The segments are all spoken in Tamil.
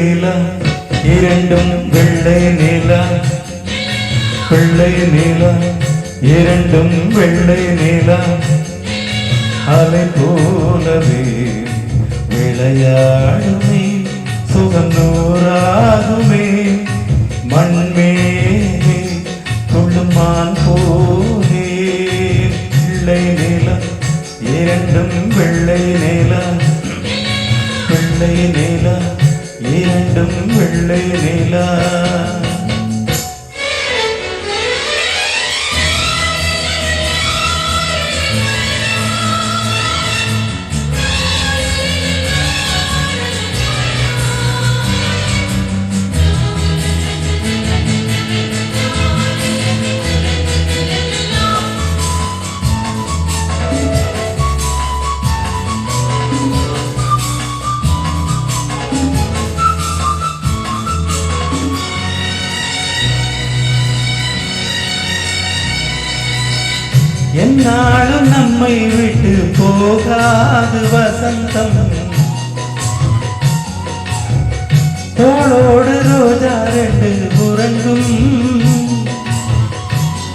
நிலா இரண்டும் வெள்ளை நிலா, வெள்ளை நிலா இரண்டும் வெள்ளை நிலா, அலை போலவே விளையாடுமே சுகநூறாகுமே, மண்மேலே துள்ளுமான் போலே. வெள்ளை நிலா இரண்டும் வெள்ளை நிலா, வெள்ளை நிலா இரண்டும் வெள்ளை நிலா. என்னாலும் நம்மை விட்டு போகாது வசந்தம், தோளோடு ரோஜா ரெண்டு உறங்கும்,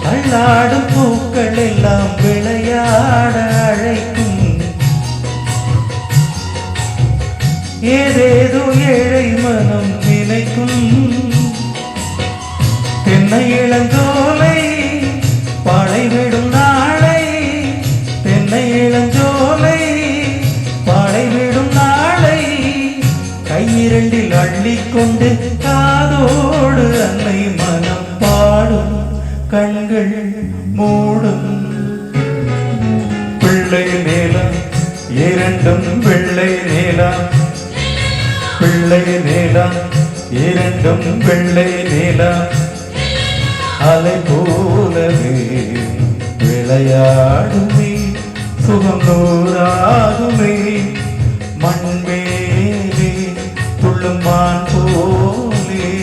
தள்ளாடும் பூக்கள் எல்லாம் விளையாட அழைக்கும், ஏதேதோ ஏழை மனம் நினைக்கும். தென்னை இளஞ்சோலை பாழை விடும் நாளை, தென்னை இளஞ்சோலை பாழை விடும் நாளை, கையிரண்டில் அள்ளிக்கொண்டு காதோடு அன்னை மனம் பாடும், கண்கள் மூடும். பிள்ளை நிலா இரண்டும் வெள்ளை நிலா, பிள்ளை நிலா இரண்டும் வெள்ளை நிலா, அலை போலவே விளையாடுமே சுகநூறாகுமே, மண்மேலே துள்ளுமான் போலே.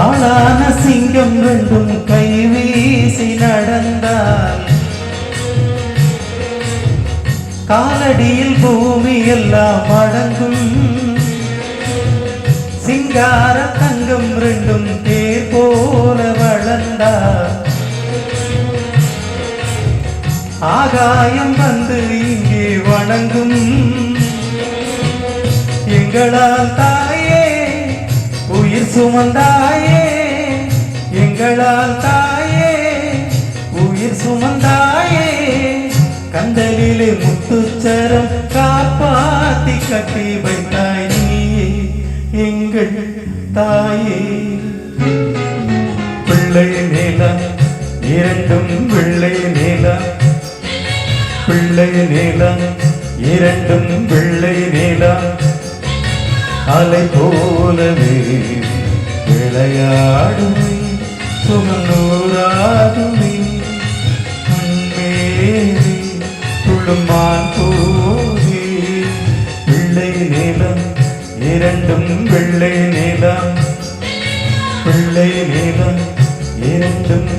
ஆளான சிங்கம் ரெண்டும் கை வீசி நடந்தால், காலடியில் பூமி எல்லாம் அடங்கும், சிங்கார தங்கம் ரெண்டும் தேர் போல வளர்ந்தால், ஆகாயம் வந்து இங்கே வணங்கும். எங்களால் தாயே உயிர் சுமந்தாயே, எங்களால் தாயே உயிர் சுமந்தாயே, கந்தலிலே முத்துச்சரம் காப்பாத்தி கட்டி வைத்தாய் நீயே எங்கள் தாயே. பிள்ளை நிலா இரண்டும் வெள்ளை நிலா, பிள்ளை நிலா இரண்டும் வெள்ளை நிலா, அலை போலவே விளையாடுமே சுகநூறாகுமே, மண்மேலே துள்ளுமான் போலே. பிள்ளை நிலா இரண்டும் வெள்ளை நிலா, பிள்ளை நிலா இரண்டும்